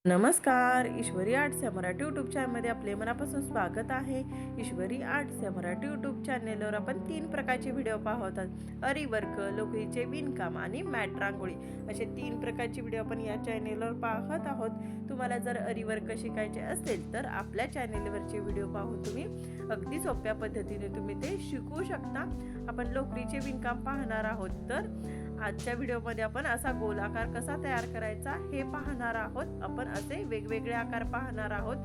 नमस्कार, ईश्वरी आर्ट्स या मराठी यूट्यूब चॅनलमध्ये आपले मनापासून स्वागत आहे. ईश्वरी आर्ट्स या मराठी यूट्यूब चॅनलवर आपण 3 प्रकारचे व्हिडिओ पाहत आहोत. अरीवर्क, लोकरीचे विणकाम आणि मॅट रांगोळी असे 3 प्रकारचे व्हिडिओ आपण या चॅनलवर पाहत आहोत. तुम्हाला जर अरीवर्क शिकायचे असेल तर आपल्या चॅनलवरचे व्हिडिओ पाहून तुम्ही अगदी सोप्या पद्धतीने तुम्ही ते शिकू शकता. आपण लोकरीचे विणकाम पाहणार आहोत. तर आजच्या व्हिडिओमध्ये आपण असा गोलाकार कसा तयार करायचा हे पाहणार आहोत. आपण असे वेगवेगळे आकार पाहणार आहोत.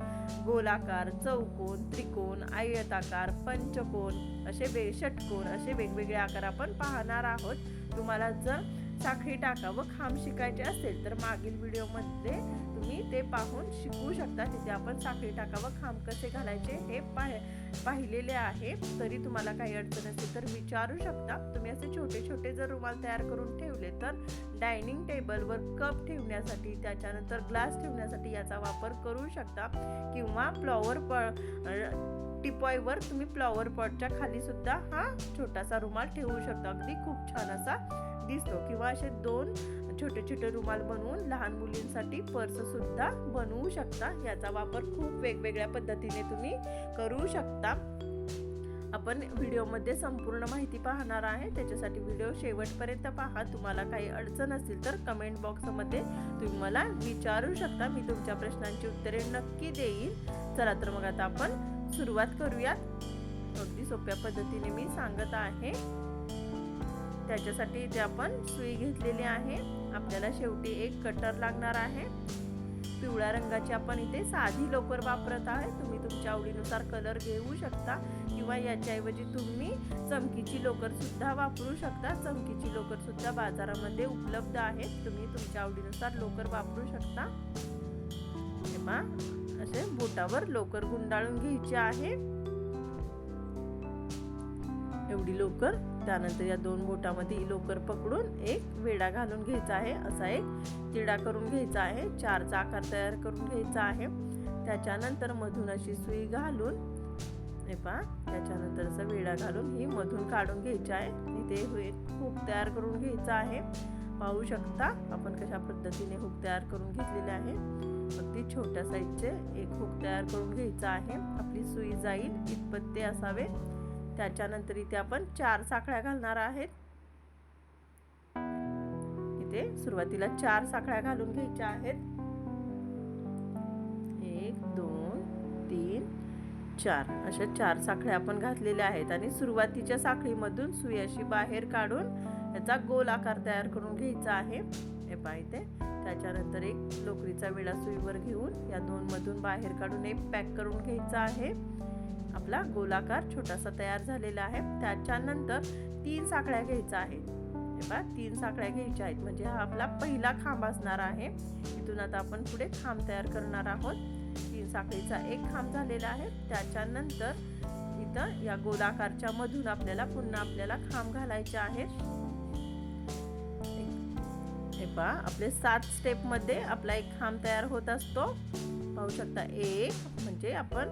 गोलाकार, चौकोन, त्रिकोण, आयताकार, पंचकोन असे षटकोन असे वेगवेगळे आकार आपण पाहणार आहोत. तुम्हाला जर साखळी टाका व खांब शिकायचे असेल तर मागील व्हिडिओमध्ये तुम्ही ते पाहून शिकू शकता. तिथे आपण साखळी टाका व खांब कसे घालायचे हे पाहिलेले आहे. तरी तुम्हाला काही अडचण असेल तर विचारू शकता. तुम्ही असे छोटे छोटे जर रुमाल तयार करून ठेवले तर डायनिंग टेबलवर कप ठेवण्यासाठी, त्याच्यानंतर ग्लास ठेवण्यासाठी याचा वापर करू शकता. किंवा टिपॉयवर तुम्ही फ्लॉवर पॉटच्या खाली सुद्धा हा छोटासा रुमाल ठेवू शकता. अगदी खूप छान असा दिसतो. किंवा असे 2 छोटे छोटे रुमाल बनवून लहान मुलींसाठी पर्स सुद्धा बनवू शकता. याचा वापर खूप वेगवेगळ्या पद्धतीने तुम्ही करू शकता. आपण व्हिडिओमध्ये संपूर्ण माहिती पाहणार आहे, त्याच्यासाठी व्हिडिओ शेवटपर्यंत पहा. तुम्हाला काही अडचण असेल तर कमेंट बॉक्समध्ये तुम्ही मला विचारू शकता. मी तुमच्या प्रश्नांची उत्तरे नक्की देईन. चला तर मग आता आपण सुरुवात करूयात. अगदी सोप्या पद्धतीने मी सांगत आहे. त्याच्यासाठी इथे आपण सुई घेतलेली आहे. आपल्याला शेवटी एक कटर लागणार आहे. पिवळ्या रंगाची आपण इथे साधी लोकर वापरत आहे. तुम्ही तुमच्या आवडीनुसार कलर घेऊ शकता किंवा याच्याऐवजी तुम्ही चमकीची लोकर सुद्धा वापरू शकता. चमकीची लोकर सुद्धा बाजारामध्ये उपलब्ध आहे. तुम्ही तुमच्या आवडीनुसार लोकर वापरू शकता. तेव्हा असे बोटावर लोकर गुंडाळून घ्यायची आहे. एवढी लोकर. त्यानंतर या 2 बोटामध्ये लोकर पकडून एक वेढा घालून घ्यायचा आहे. असा एक तिडा करून घ्यायचा आहे. 4चा आकार तयार करून घ्यायचा आहे. त्याच्यानंतर मधून अशी सुई घालून त्याच्यानंतर असा वेढा घालून ही मधून काढून घ्यायची आहे. इथे हुक तयार करून घ्यायचा आहे. पाहू शकता आपण कशा पद्धतीने हुक तयार करून घेतलेले आहे. अगदी छोट्या साईजचे एक हुक तयार करून घ्यायचा आहे. आपली सुई जाईल इतपत ते असावे. त्याच्यानंतर इथे आपण 4 साखळ्या घालणार आहेत. इथे सुरुवातीला 4 साखळ्या घालून घ्यायच्या आहेत. 1 2 3 4 अशा 4 साखळ्या आपण घातलेल्या आहेत. आणि सुरुवातीच्या साखळीमधून सुई अशी बाहेर काढून याचा गोल आकार तयार करून घ्यायचा आहे. हे पहा इथे. त्याच्यानंतर एक लोकरीचा विळा सुईवर घेऊन या 2 मधून बाहेर काढून एक पॅक करून घ्यायचा आहे. आपला गोलाकार छोटासा तयार झालेला आहे. त्याच्यानंतर 3 साखळ्या घ्यायच्या आहेत. हे पहा 3 साखळ्या घ्यायच्या आहेत म्हणजे हा आपला पहिला खांब असणार आहे. इथून आता आपण पुढे खांब तयार करणार आहोत. 3 साखळीचा एक खांब झालेला आहे. त्याच्यानंतर इथं या गोलाकारच्या मधून आपल्याला खांब घालायचे आहेत. हे पहा आपले 7 स्टेप मध्ये आपला एक खांब तयार होत असतो. पाहू शकता. एक म्हणजे आपण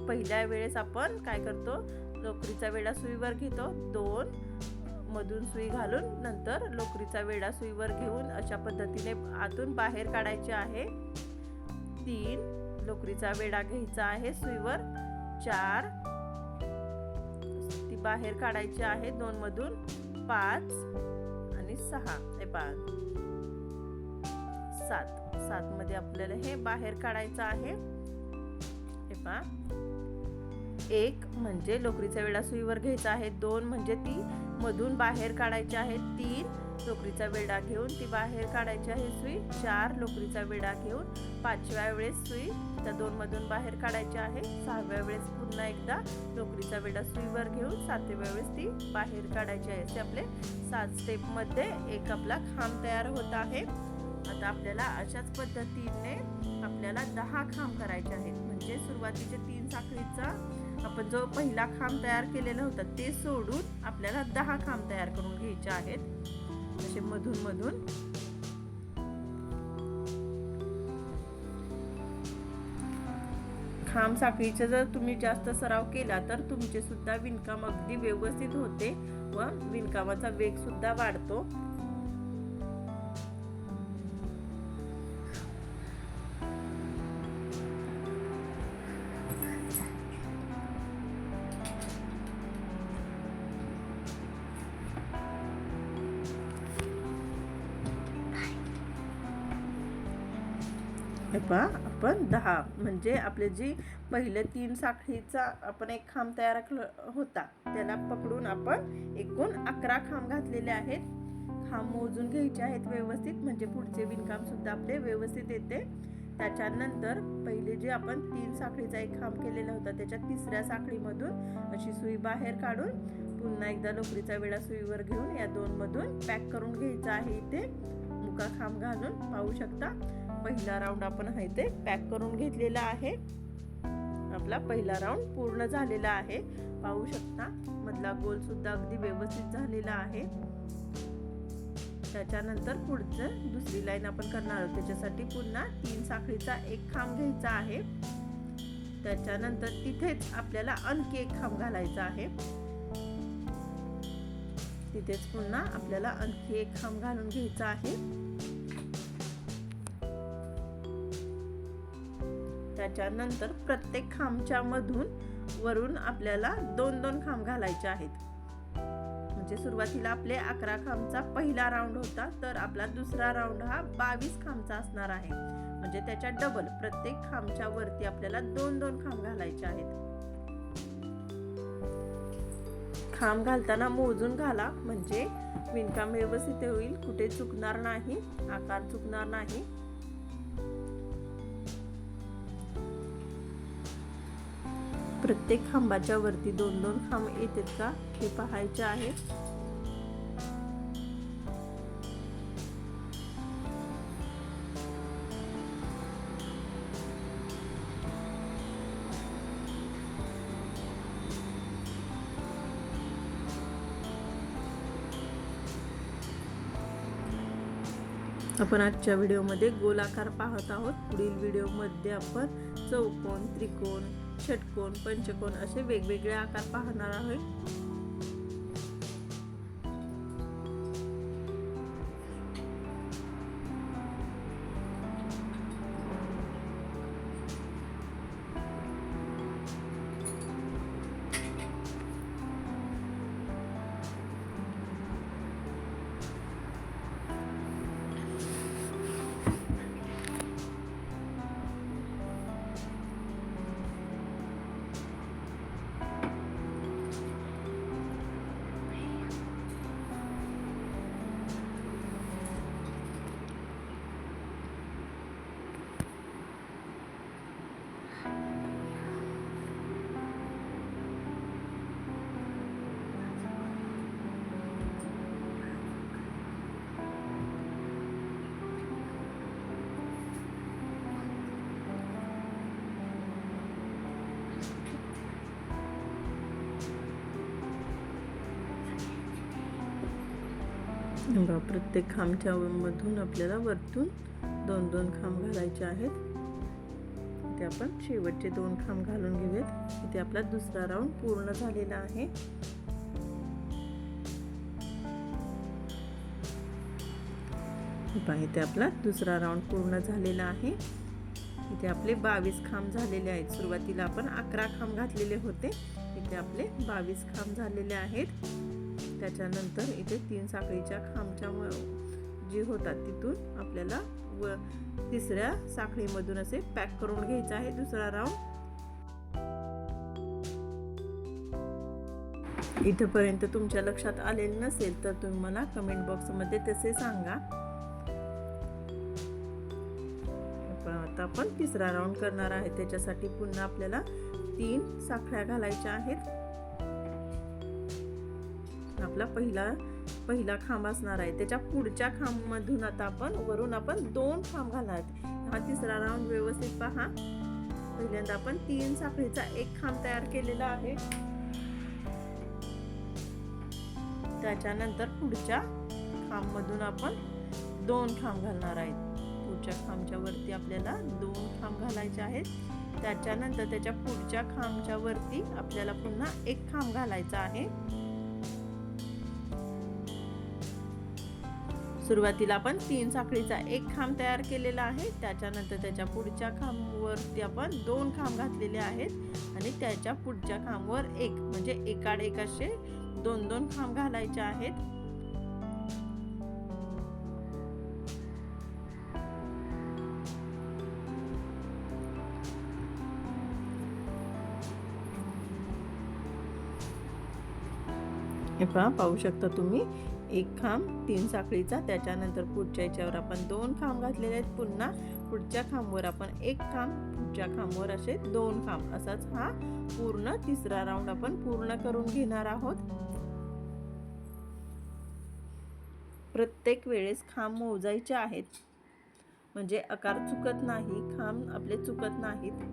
पहिल्या वेळेस आपण काय करतो, लोकरीचा वेढा सुईवर घेतो. 2 मधून सुई घालून नंतर लोकरीचा वेढा सुईवर घेऊन अशा पद्धतीने आतून बाहेर काढायचे आहे. 3 लोकरीचा वेढा घ्यायचा आहे सुईवर. 4 ती बाहेर काढायची आहे 2 मधून. 5 आणि 6 हे 7 मध्ये आपल्याला हे बाहेर काढायचं आहे. हे पहा 1 म्हणजे लोकरीचा वेढा सुईवर घ्यायचा आहे. 2 म्हणजे ती मधून बाहेर काढायची आहे. 3 लोकरीचा वेढा घेऊन ती बाहेर काढायची आहे सुई. 4 लोकरीचा वेढा घेऊन 5व्या वेळेस सुई त्या 2 मधून बाहेर काढायची आहे. 6व्या वेळेस पुन्हा एकदा लोकरीचा वेढा सुईवर घेऊन 7व्या वेळेस ती बाहेर काढायची आहे. असे आपले 7 स्टेप मध्ये एक आपला खांब तयार होत आहे. आता आपल्याला अशाच पद्धतीने आपल्याला 10 खांब करायचे आहेत. म्हणजे सुरुवातीचे 3 साखळीचा आपण जो पहिला खांब तयार केलेला होता ते सोडून आपल्याला 10 खांब तयार करून घ्यायचे आहेत. असे मधून मधून खांब साखळीचा जर तुम्ही जास्त सराव केला तर तुमचे सुद्धा विणकाम अगदी व्यवस्थित होते व विणकामाचा वेग सुद्धा वाढतो. हे पहा आपण 10 म्हणजे आपले जी पहिले 3 साखळीचा आपण एक खांब तयार होता त्याला पकडून आपण एकूण 11 खांब घातलेले आहेत. खांब मोजून घ्यायचे आहेत व्यवस्थित, म्हणजे पुढचे विणकाम सुद्धा आपले व्यवस्थित येते. त्याच्यानंतर पहिले जे आपण 3 साखळीचा एक खांब केलेला होता त्याच्या तिसऱ्या साखळीमधून अशी सुई बाहेर काढून पुन्हा एकदा लोकरीचा विळा सुईवर घेऊन या 2 मधून पॅक करून घ्यायचा आहे. इथे मुका खांब घालून पाहू शकता पहिला राऊंड आपण आहे ते पॅक करून घेतलेला आहे. आपला पहिला राऊंड पूर्ण झालेला आहे. पाहू शकता मधला गोल सुद्धा अगदी व्यवस्थित झालेला आहे. त्याच्यानंतर पुढचं दुसरी लाईन आपण करणार आहोत. त्याच्यासाठी पुन्हा 3 साखळीचा एक खांब घ्यायचा आहे. त्याच्यानंतर तिथेच आपल्याला आणखी एक खांब घालायचा आहे. तिथेच पुन्हा आपल्याला आणखी एक खांब घालून घ्यायचा आहे. त्याच्यानंतर प्रत्येक खांबच्या मधून वरून आपल्याला 2-2 खांब घालायचे आहेत. म्हणजे सुरुवातीला आपले 11 खांबचा पहिला राऊंड होता, तर आपला दुसरा राऊंड हा 22 खांबचा असणार आहे. म्हणजे त्याच्या डबल प्रत्येक खांबच्या वरती आपल्याला 2-2 खांब घालायचे आहेत. खांब घालताना मोजून घाला, म्हणजे विणकाम व्यवस्थित होईल, कुठे चुकणार नाही, आकार चुकणार नाही. प्रत्येक खांबाच्या वरती 2-2 खांब येतात का हे पाहायचे आहे. आपण आजच्या व्हिडिओमध्ये गोलाकार पाहत आहोत. पुढील व्हिडिओमध्ये आपण चौकोन, त्रिकोण, षटकोन, पंचकोन असे वेगवेगळे आकार पाहणार आहोत. प्रत्येक खांबच्या मधून आपल्याला वरतून 2-2 खांब घालायचे आहेत. इथे आपण शेवटचे 2 खांब घालून घेऊयात. इथे आपला दुसरा राऊंड पूर्ण झालेला आहे. इथे आपला दुसरा राऊंड पूर्ण झालेला आहे. इथे आपले 22 खांब झालेले आहेत. सुरुवातीला आपण 11 खांब घातलेले होते, इथे आपले 22 खांब झालेले आहेत. त्याच्यानंतर इथे 3 साखळीच्या खांबच्या जे होतात तिथून आपल्याला तिसऱ्या साखळीमधून असे पॅक करून घ्यायचा आहे दुसरा राऊंड. इथपर्यंत तुमच्या लक्षात आलेलं नसेल तर तुम्ही मला कमेंट बॉक्समध्ये तसे सांगा. आता आपण तिसरा राऊंड करणार आहे. त्याच्यासाठी पुन्हा आपल्याला 3 साखळ्या घालायच्या आहेत. आपला पहिला खांब असणार आहे. त्याच्या पुढच्या खांब मधून आता आपण वरून 2 खांब घालणार. हा तिसरा राऊंड व्यवस्थित पहा. पहिल्यांदा आपण 3 साखळीचा एक खांब तयार केलेला आहे. त्याच्यानंतर पुढच्या खांब मधून आपण 2 खांब घालणार आहेत. पुढच्या खांबच्या वरती आपल्याला 2 खांब घालायचे आहेत. त्याच्यानंतर त्याच्या पुढच्या खांबच्या वरती आपल्याला पुन्हा एक खांब घालायचा आहे. सुरुवातीला आपण 3 साखळीचा एक खांब तयार केलेला आहे. त्याच्यानंतर त्याच्या पुढच्या खांबावरती आपण 2 खांब घातलेले आहेत आणि त्याच्या पुढच्या खांबावर एक, म्हणजे एकाड एक असे 2-2 खांब घालायचे आहेत. हे पहा, पाहू शकता तुम्ही एक खांब 3 साखळीचा, त्याच्यानंतर पुढच्या याच्यावर आपण 2 खांब घातलेले आहेत, पुन्हा पुढच्या खांबवर आपण एक खांब, पुढच्या खांबवर असे 2 खांब, असाच हा पूर्ण तिसरा राऊंड आपण पूर्ण करून घेणार आहोत। प्रत्येक वेळेस खांब मोजायचे आहेत, म्हणजे आकार चुकत नाही, खांब आपले चुकत नाहीत।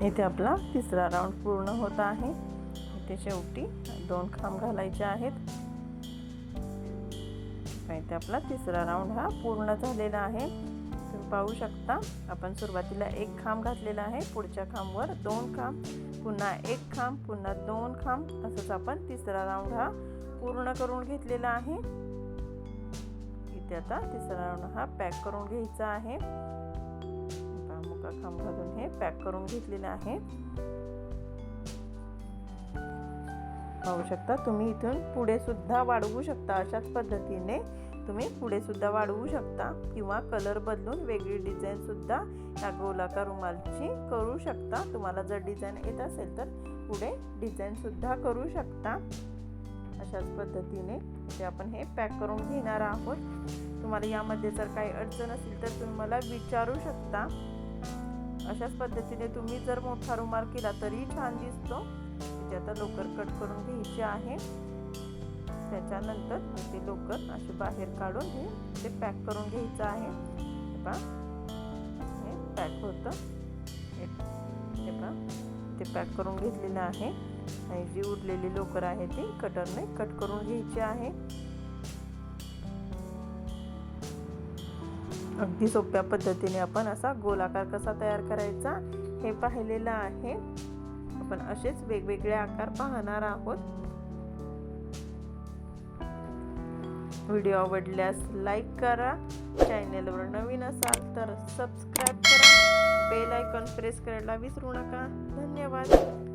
इथे आपला तिसरा राऊंड पूर्ण होत आहे। इथे शेवटी 2 खांब घालायचे आहेत। इथे आपला तिसरा राऊंड हा पूर्ण झालेला आहे। तुम्ही पाहू शकता, आपण सुरुवातीला 1 खांब घातलेला आहे, पुढच्या खांबवर 2 खांब, पुन्हा 1 खांब, पुन्हा 2 खांब, असंच आपण तिसरा राऊंड हा पूर्ण करून घेतलेला आहे। इथे आता तिसरा राऊंड हा पॅक करून घ्यायचा आहे। खांब घालून हे पॅक करून घेतलेले आहे। पाहू शकता तुम्ही, इथून पुढे सुद्धा वाढवू शकता। अशाच पद्धतीने तुम्ही पुढे सुद्धा वाढवू शकता, किंवा कलर बदलून वेगळी डिझाईन सुद्धा या गोलाकार रुमालची करू शकता। तुम्हाला जर डिझाईन येत असेल तर पुढे डिझाईन सुद्धा करू शकता। अशाच पद्धतीने ते आपण हे पॅक करून घेणार आहोत। तुम्हाला यामध्ये जर काही अडचण असेल तर तुम्ही मला विचारू शकता। अशाच पद्धतीने तुम्ही जर मोठा रुमाल केला तरी छान दिसतो। इथे आता लोकर कट करून घ्यायचे आहे। त्याच्यानंतर ते लोकर असे बाहेर काढून हे पॅक करून घ्यायचं आहे। पहा, हे पॅक होतं। हे पहा, ते पॅक करून घेतलेलं आहे। आणि जी उरलेली लोकर आहे ती कटरने कट करून घ्यायची आहे। अगदी सोप्या पद्धतीने आपण असा गोलाकार कसा तयार करायचा हे पाहिलेलं आहे. आपण असेच वेगवेगळे आकार पाहणार आहोत. व्हिडिओ आवडल्यास लाईक करा, चॅनलवर नवीन असाल तर सबस्क्राईब करा, बेल आयकॉन प्रेस करायला विसरू नका. धन्यवाद.